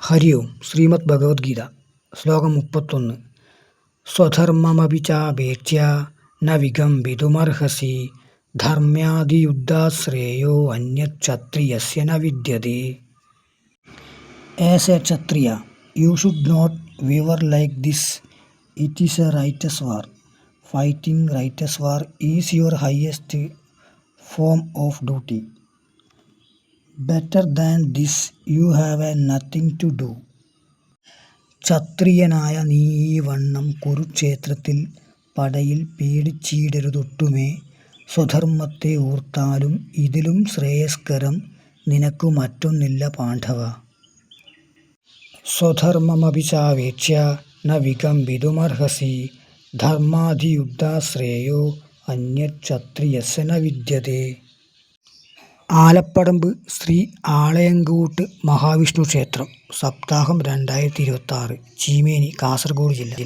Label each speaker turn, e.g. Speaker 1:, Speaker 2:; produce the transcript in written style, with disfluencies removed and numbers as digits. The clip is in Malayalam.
Speaker 1: ഹരി ഓം. ശ്രീമദ് ഭഗവത്ഗീത ശ്ലോകം 31. സ്വധർമ്മമപി ചാപേക്ഷ്യ ന വികമ്പിതുമർഹസി ധർമ്മ്യാധിയുദ്ധാത് ശ്രേയോ അന്യക്ഷത്രിയസ്യ ന വിദ്യതേ. As a Kshatriya, you should not waver like this. It is a righteous war. Fighting righteous war is your highest form of duty. Better than this, you have nothing to do. ക്ഷത്രിയനായ നീ ഈ വണ്ണം കുരുക്ഷേത്രത്തിൽ പടയിൽ പേടിച്ചീടരുതൊട്ടുമേ. സ്വധർമ്മത്തെ ഓർത്താലും ഇതിലും ശ്രേയസ്കരം നിനക്കു മറ്റൊന്നില്ല പാണ്ഡവ. സ്വധർമ്മമപി ചാപേക്ഷ്യ ന വികമ്പിതുമർഹസി ധർമ്മാധിയുദ്ധാത് ശ്രേയോ അന്യക്ഷത്രിയസ്യ ന വിദ്യതേ. ആലപ്പടമ്പ് ശ്രീ ആളയങ്കൂട്ട് മഹാവിഷ്ണു ക്ഷേത്രം. സപ്താഹം 2026. ചീമേനി, കാസർഗോഡ് ജില്ല.